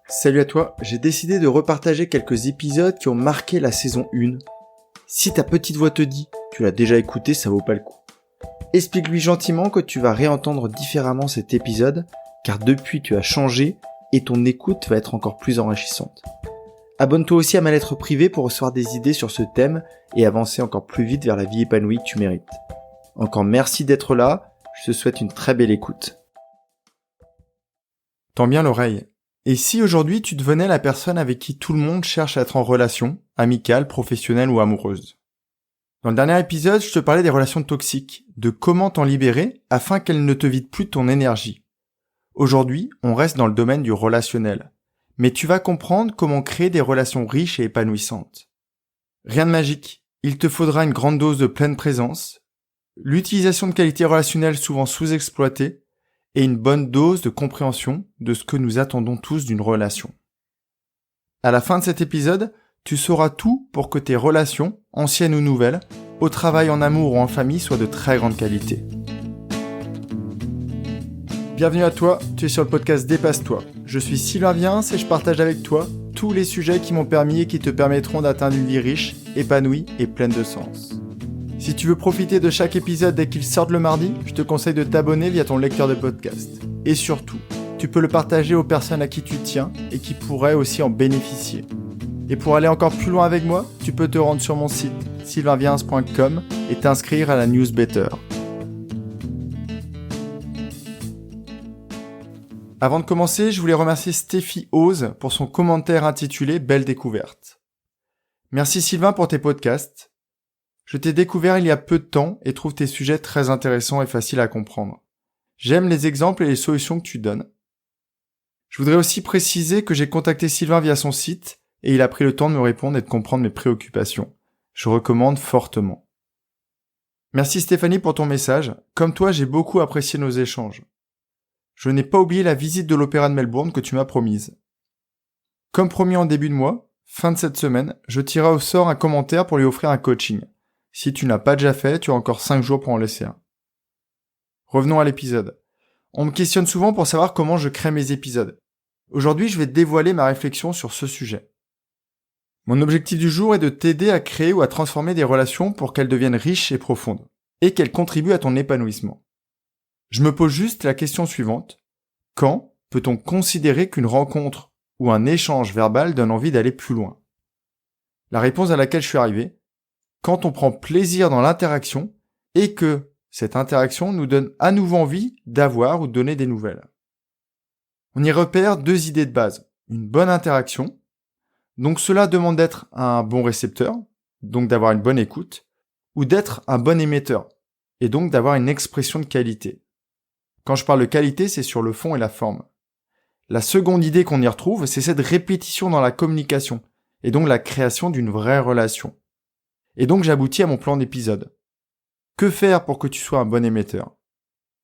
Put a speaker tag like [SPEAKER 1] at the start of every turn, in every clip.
[SPEAKER 1] Salut à toi, j'ai décidé de repartager quelques épisodes qui ont marqué la saison 1. Si ta petite voix te dit, tu l'as déjà écouté, ça vaut pas le coup. Explique-lui gentiment que tu vas réentendre différemment cet épisode, car depuis tu as changé et ton écoute va être encore plus enrichissante. Abonne-toi aussi à ma lettre privée pour recevoir des idées sur ce thème et avancer encore plus vite vers la vie épanouie que tu mérites. Encore merci d'être là, je te souhaite une très belle écoute. Tends bien l'oreille. Et si aujourd'hui tu devenais la personne avec qui tout le monde cherche à être en relation, amicale, professionnelle ou amoureuse? Dans le dernier épisode, je te parlais des relations toxiques, de comment t'en libérer afin qu'elles ne te vident plus ton énergie. Aujourd'hui, on reste dans le domaine du relationnel. Mais tu vas comprendre comment créer des relations riches et épanouissantes. Rien de magique, il te faudra une grande dose de pleine présence, l'utilisation de qualités relationnelles souvent sous-exploitées, et une bonne dose de compréhension de ce que nous attendons tous d'une relation. À la fin de cet épisode, tu sauras tout pour que tes relations, anciennes ou nouvelles, au travail, en amour ou en famille, soient de très grande qualité. Bienvenue à toi, tu es sur le podcast Dépasse-toi. Je suis Sylvain Viens et je partage avec toi tous les sujets qui m'ont permis et qui te permettront d'atteindre une vie riche, épanouie et pleine de sens. Si tu veux profiter de chaque épisode dès qu'il sort le mardi, je te conseille de t'abonner via ton lecteur de podcast. Et surtout, tu peux le partager aux personnes à qui tu tiens et qui pourraient aussi en bénéficier. Et pour aller encore plus loin avec moi, tu peux te rendre sur mon site sylvainviens.com et t'inscrire à la newsletter. Avant de commencer, je voulais remercier Stéphie Ose pour son commentaire intitulé « Belle découverte ». Merci Sylvain pour tes podcasts. Je t'ai découvert il y a peu de temps et trouve tes sujets très intéressants et faciles à comprendre. J'aime les exemples et les solutions que tu donnes. Je voudrais aussi préciser que j'ai contacté Sylvain via son site et il a pris le temps de me répondre et de comprendre mes préoccupations. Je recommande fortement. Merci Stéphanie pour ton message. Comme toi, j'ai beaucoup apprécié nos échanges. Je n'ai pas oublié la visite de l'Opéra de Melbourne que tu m'as promise. Comme promis en début de mois, fin de cette semaine, je tirerai au sort un commentaire pour lui offrir un coaching. Si tu n'as pas déjà fait, tu as encore 5 jours pour en laisser un. Revenons à l'épisode. On me questionne souvent pour savoir comment je crée mes épisodes. Aujourd'hui, je vais dévoiler ma réflexion sur ce sujet. Mon objectif du jour est de t'aider à créer ou à transformer des relations pour qu'elles deviennent riches et profondes, et qu'elles contribuent à ton épanouissement. Je me pose juste la question suivante. Quand peut-on considérer qu'une rencontre ou un échange verbal donne envie d'aller plus loin? La réponse à laquelle je suis arrivé, quand on prend plaisir dans l'interaction et que cette interaction nous donne à nouveau envie d'avoir ou de donner des nouvelles. On y repère 2 idées de base. Une bonne interaction, donc cela demande d'être un bon récepteur, donc d'avoir une bonne écoute, ou d'être un bon émetteur, et donc d'avoir une expression de qualité. Quand je parle de qualité, c'est sur le fond et la forme. La seconde idée qu'on y retrouve, c'est cette répétition dans la communication, et donc la création d'une vraie relation. Et donc j'aboutis à mon plan d'épisode. Que faire pour que tu sois un bon émetteur?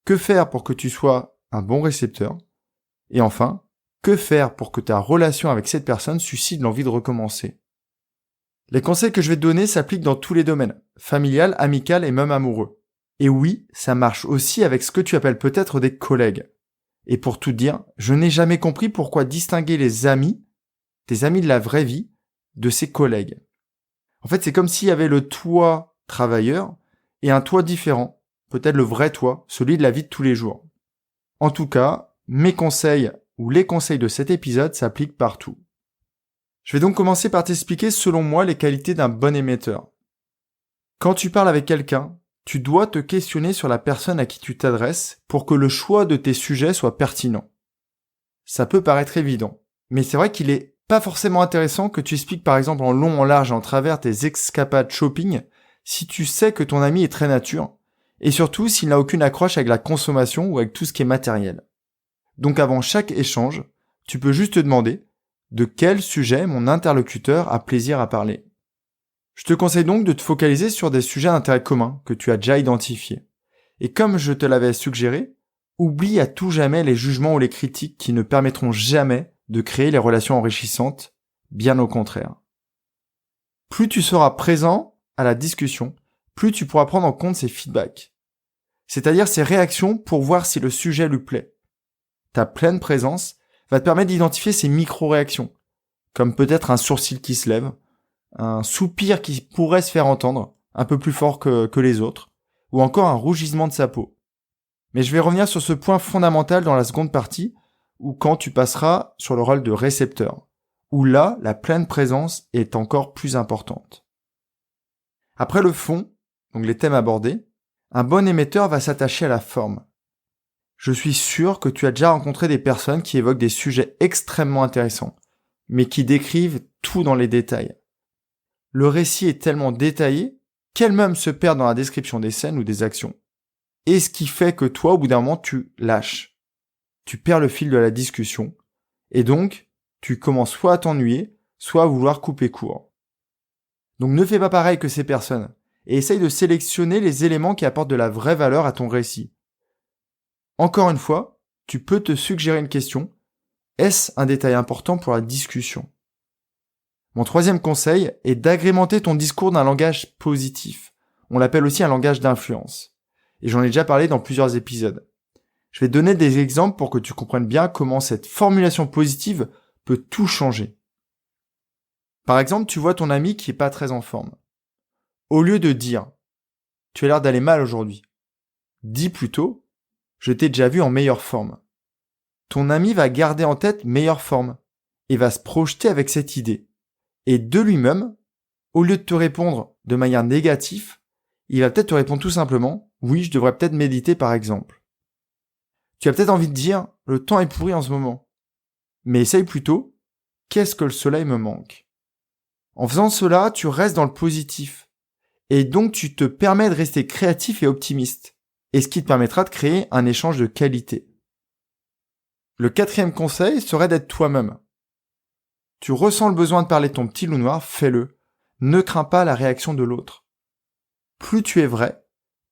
[SPEAKER 1] Que faire pour que tu sois un bon récepteur? Et enfin, que faire pour que ta relation avec cette personne suscite l'envie de recommencer? Les conseils que je vais te donner s'appliquent dans tous les domaines, familial, amical et même amoureux. Et oui, ça marche aussi avec ce que tu appelles peut-être des collègues. Et pour tout dire, je n'ai jamais compris pourquoi distinguer les amis, tes amis de la vraie vie, de ses collègues. En fait, c'est comme s'il y avait le toi travailleur et un toi différent, peut-être le vrai toi, celui de la vie de tous les jours. En tout cas, mes conseils ou les conseils de cet épisode s'appliquent partout. Je vais donc commencer par t'expliquer selon moi les qualités d'un bon émetteur. Quand tu parles avec quelqu'un, tu dois te questionner sur la personne à qui tu t'adresses pour que le choix de tes sujets soit pertinent. Ça peut paraître évident, mais c'est vrai qu'il est pas forcément intéressant que tu expliques par exemple en long, en large et en travers tes escapades shopping si tu sais que ton ami est très nature et surtout s'il n'a aucune accroche avec la consommation ou avec tout ce qui est matériel. Donc avant chaque échange, tu peux juste te demander de quel sujet mon interlocuteur a plaisir à parler. Je te conseille donc de te focaliser sur des sujets d'intérêt commun que tu as déjà identifiés. Et comme je te l'avais suggéré, oublie à tout jamais les jugements ou les critiques qui ne permettront jamais de créer les relations enrichissantes, bien au contraire. Plus tu seras présent à la discussion, plus tu pourras prendre en compte ses feedbacks, c'est-à-dire ses réactions pour voir si le sujet lui plaît. Ta pleine présence va te permettre d'identifier ces micro-réactions, comme peut-être un sourcil qui se lève, un soupir qui pourrait se faire entendre, un peu plus fort que les autres, ou encore un rougissement de sa peau. Mais je vais revenir sur ce point fondamental dans la seconde partie, ou quand tu passeras sur le rôle de récepteur, où là, la pleine présence est encore plus importante. Après le fond, donc les thèmes abordés, un bon émetteur va s'attacher à la forme. Je suis sûr que tu as déjà rencontré des personnes qui évoquent des sujets extrêmement intéressants, mais qui décrivent tout dans les détails. Le récit est tellement détaillé qu'elles-mêmes se perdent dans la description des scènes ou des actions. Et ce qui fait que toi, au bout d'un moment, tu lâches. Tu perds le fil de la discussion, et donc, tu commences soit à t'ennuyer, soit à vouloir couper court. Donc ne fais pas pareil que ces personnes, et essaye de sélectionner les éléments qui apportent de la vraie valeur à ton récit. Encore une fois, tu peux te suggérer une question. Est-ce un détail important pour la discussion ? Mon troisième conseil est d'agrémenter ton discours d'un langage positif. On l'appelle aussi un langage d'influence. Et j'en ai déjà parlé dans plusieurs épisodes. Je vais te donner des exemples pour que tu comprennes bien comment cette formulation positive peut tout changer. Par exemple, tu vois ton ami qui est pas très en forme. Au lieu de dire « Tu as l'air d'aller mal aujourd'hui », dis plutôt « Je t'ai déjà vu en meilleure forme ». Ton ami va garder en tête meilleure forme et va se projeter avec cette idée. Et de lui-même, au lieu de te répondre de manière négative, il va peut-être te répondre tout simplement « Oui, je devrais peut-être méditer par exemple ». Tu as peut-être envie de dire « Le temps est pourri en ce moment ». Mais essaye plutôt « Qu'est-ce que le soleil me manque ?» En faisant cela, tu restes dans le positif. Et donc tu te permets de rester créatif et optimiste. Et ce qui te permettra de créer un échange de qualité. Le quatrième conseil serait d'être toi-même. Tu ressens le besoin de parler de ton petit loup noir, fais-le. Ne crains pas la réaction de l'autre. Plus tu es vrai,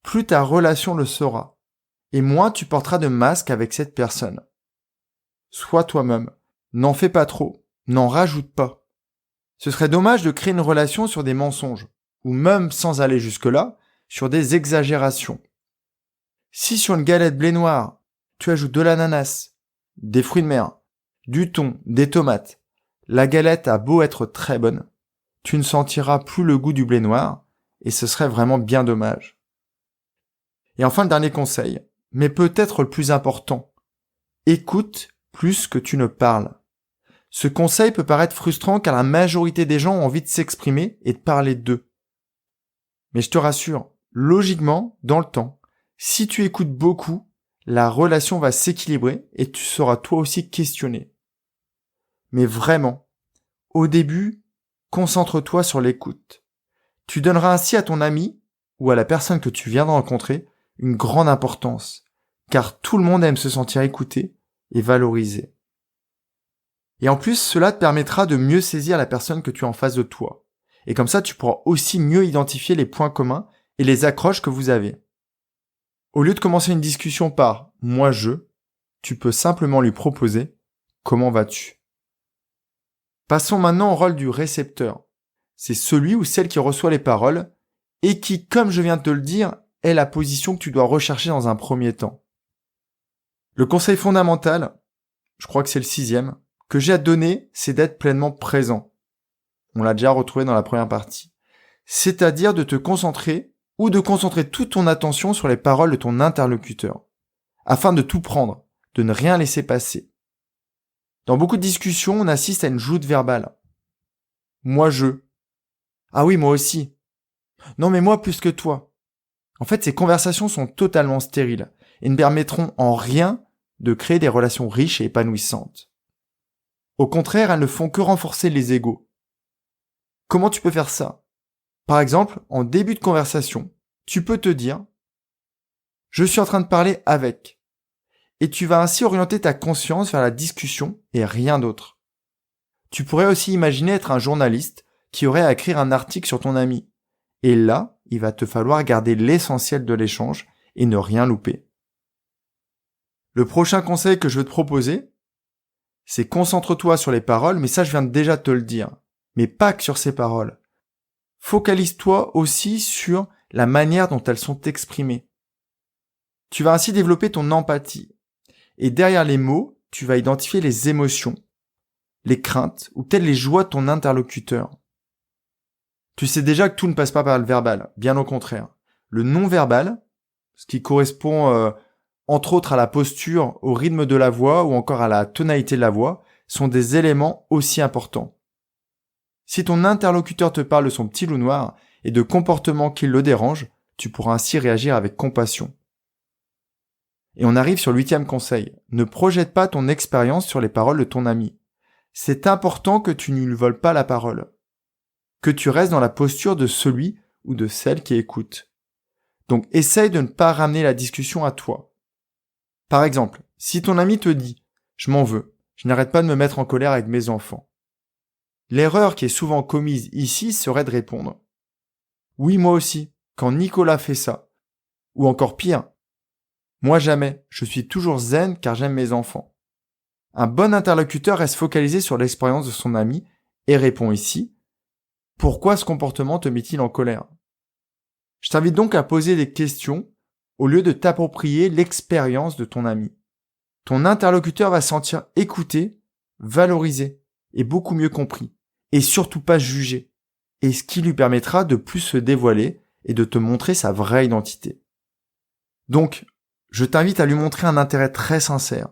[SPEAKER 1] plus ta relation le sera. Et moins tu porteras de masque avec cette personne. Sois toi-même. N'en fais pas trop. N'en rajoute pas. Ce serait dommage de créer une relation sur des mensonges, ou même sans aller jusque-là, sur des exagérations. Si sur une galette blé noir, tu ajoutes de l'ananas, des fruits de mer, du thon, des tomates, la galette a beau être très bonne, tu ne sentiras plus le goût du blé noir, et ce serait vraiment bien dommage. Et enfin le dernier conseil, mais peut-être le plus important, écoute plus que tu ne parles. Ce conseil peut paraître frustrant car la majorité des gens ont envie de s'exprimer et de parler d'eux. Mais je te rassure, logiquement, dans le temps, si tu écoutes beaucoup, la relation va s'équilibrer et tu seras toi aussi questionné. Mais vraiment, au début, concentre-toi sur l'écoute. Tu donneras ainsi à ton ami ou à la personne que tu viens de rencontrer une grande importance, car tout le monde aime se sentir écouté et valorisé. Et en plus, cela te permettra de mieux saisir la personne que tu as en face de toi. Et comme ça, tu pourras aussi mieux identifier les points communs et les accroches que vous avez. Au lieu de commencer une discussion par « moi je », tu peux simplement lui proposer « comment vas-tu ». Passons maintenant au rôle du récepteur. C'est celui ou celle qui reçoit les paroles et qui, comme je viens de te le dire, est la position que tu dois rechercher dans un premier temps. Le conseil fondamental, je crois que c'est le 6e, que j'ai à te donner, c'est d'être pleinement présent. On l'a déjà retrouvé dans la première partie. C'est-à-dire de te concentrer ou de concentrer toute ton attention sur les paroles de ton interlocuteur, afin de tout prendre, de ne rien laisser passer. Dans beaucoup de discussions, on assiste à une joute verbale. Moi je. Ah oui, moi aussi. Non mais moi plus que toi. En fait, ces conversations sont totalement stériles et ne permettront en rien de créer des relations riches et épanouissantes. Au contraire, elles ne font que renforcer les égos. Comment tu peux faire ça ? Par exemple, en début de conversation, tu peux te dire « Je suis en train de parler avec » et tu vas ainsi orienter ta conscience vers la discussion et rien d'autre. Tu pourrais aussi imaginer être un journaliste qui aurait à écrire un article sur ton ami. Et là, il va te falloir garder l'essentiel de l'échange et ne rien louper. Le prochain conseil que je veux te proposer, c'est concentre-toi sur les paroles, mais ça je viens déjà de te le dire, mais pas que sur ces paroles. Focalise-toi aussi sur la manière dont elles sont exprimées. Tu vas ainsi développer ton empathie. Et derrière les mots, tu vas identifier les émotions, les craintes ou peut-être les joies de ton interlocuteur. Tu sais déjà que tout ne passe pas par le verbal, bien au contraire. Le non-verbal, ce qui correspond entre autres à la posture, au rythme de la voix ou encore à la tonalité de la voix, sont des éléments aussi importants. Si ton interlocuteur te parle de son petit loup noir et de comportements qui le dérangent, tu pourras ainsi réagir avec compassion. Et on arrive sur le 8e conseil. Ne projette pas ton expérience sur les paroles de ton ami. C'est important que tu ne lui voles pas la parole. Que tu restes dans la posture de celui ou de celle qui écoute. Donc essaye de ne pas ramener la discussion à toi. Par exemple, si ton ami te dit « Je m'en veux, je n'arrête pas de me mettre en colère avec mes enfants », l'erreur qui est souvent commise ici serait de répondre « Oui, moi aussi, quand Nicolas fait ça. » Ou encore pire, « Moi jamais, je suis toujours zen car j'aime mes enfants. » Un bon interlocuteur reste focalisé sur l'expérience de son ami et répond ici « Pourquoi ce comportement te met-il en colère ?» Je t'invite donc à poser des questions au lieu de t'approprier l'expérience de ton ami. Ton interlocuteur va se sentir écouté, valorisé et beaucoup mieux compris. Et surtout pas jugé. Et ce qui lui permettra de plus se dévoiler et de te montrer sa vraie identité. Donc, je t'invite à lui montrer un intérêt très sincère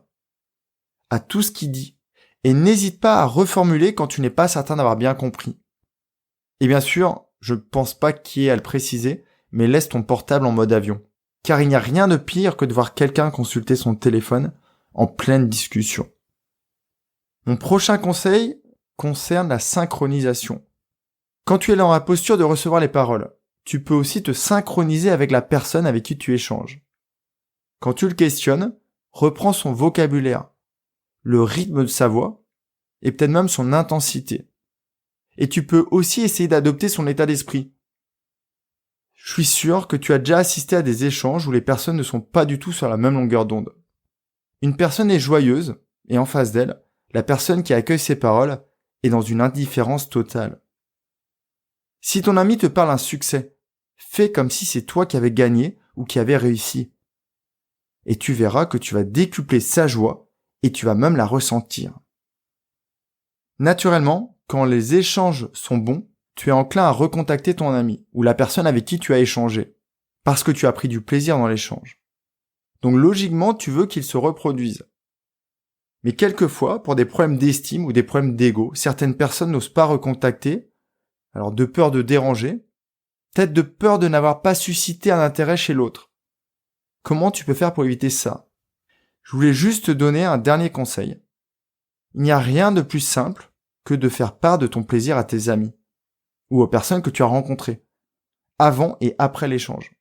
[SPEAKER 1] à tout ce qu'il dit. Et n'hésite pas à reformuler quand tu n'es pas certain d'avoir bien compris. Et bien sûr, je ne pense pas qu'il y ait à le préciser, mais laisse ton portable en mode avion. Car il n'y a rien de pire que de voir quelqu'un consulter son téléphone en pleine discussion. Mon prochain conseil concerne la synchronisation. Quand tu es dans la posture de recevoir les paroles, tu peux aussi te synchroniser avec la personne avec qui tu échanges. Quand tu le questionnes, reprends son vocabulaire, le rythme de sa voix et peut-être même son intensité. Et tu peux aussi essayer d'adopter son état d'esprit. Je suis sûr que tu as déjà assisté à des échanges où les personnes ne sont pas du tout sur la même longueur d'onde. Une personne est joyeuse, et en face d'elle, la personne qui accueille ses paroles est dans une indifférence totale. Si ton ami te parle d'un succès, fais comme si c'est toi qui avais gagné ou qui avais réussi. Et tu verras que tu vas décupler sa joie et tu vas même la ressentir. Naturellement, quand les échanges sont bons, tu es enclin à recontacter ton ami ou la personne avec qui tu as échangé, parce que tu as pris du plaisir dans l'échange. Donc logiquement, tu veux qu'il se reproduise. Mais quelquefois, pour des problèmes d'estime ou des problèmes d'ego, certaines personnes n'osent pas recontacter, alors de peur de déranger, peut-être de peur de n'avoir pas suscité un intérêt chez l'autre. Comment tu peux faire pour éviter ça ? Je voulais juste te donner un dernier conseil. Il n'y a rien de plus simple que de faire part de ton plaisir à tes amis ou aux personnes que tu as rencontrées, avant et après l'échange.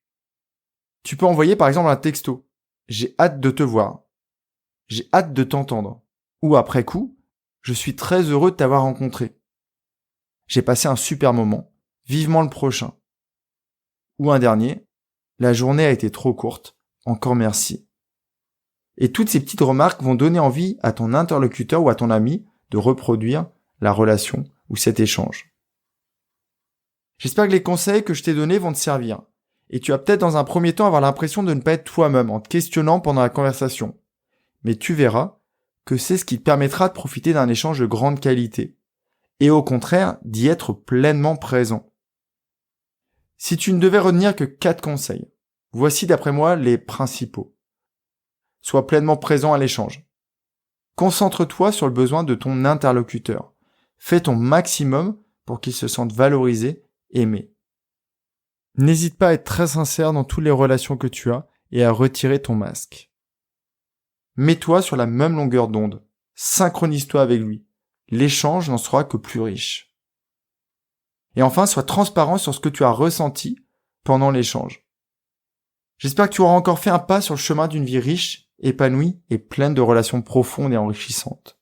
[SPEAKER 1] Tu peux envoyer par exemple un texto. J'ai hâte de te voir. J'ai hâte de t'entendre. Ou après coup, je suis très heureux de t'avoir rencontré. J'ai passé un super moment. Vivement le prochain. Ou un dernier. La journée a été trop courte. Encore merci. Et toutes ces petites remarques vont donner envie à ton interlocuteur ou à ton ami de reproduire la relation ou cet échange. J'espère que les conseils que je t'ai donnés vont te servir. Et tu vas peut-être dans un premier temps avoir l'impression de ne pas être toi-même en te questionnant pendant la conversation. Mais tu verras que c'est ce qui te permettra de profiter d'un échange de grande qualité. Et au contraire, d'y être pleinement présent. Si tu ne devais retenir que 4 conseils, voici d'après moi les principaux. Sois pleinement présent à l'échange. Concentre-toi sur le besoin de ton interlocuteur. Fais ton maximum pour qu'il se sente valorisé, aimé. N'hésite pas à être très sincère dans toutes les relations que tu as et à retirer ton masque. Mets-toi sur la même longueur d'onde. Synchronise-toi avec lui. L'échange n'en sera que plus riche. Et enfin, sois transparent sur ce que tu as ressenti pendant l'échange. J'espère que tu auras encore fait un pas sur le chemin d'une vie riche, épanouie et pleine de relations profondes et enrichissantes.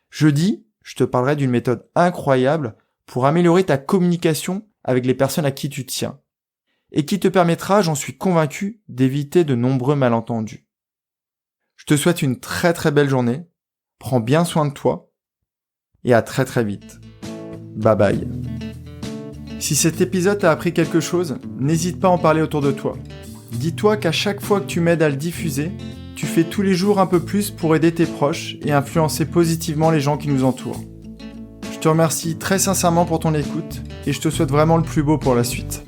[SPEAKER 1] Jeudi, je te parlerai d'une méthode incroyable pour améliorer ta communication avec les personnes à qui tu tiens et qui te permettra, j'en suis convaincu, d'éviter de nombreux malentendus. Je te souhaite une très très belle journée, prends bien soin de toi et à très très vite. Bye bye. Si cet épisode t'a appris quelque chose, n'hésite pas à en parler autour de toi. Dis-toi qu'à chaque fois que tu m'aides à le diffuser, tu fais tous les jours un peu plus pour aider tes proches et influencer positivement les gens qui nous entourent. Je te remercie très sincèrement pour ton écoute et je te souhaite vraiment le plus beau pour la suite.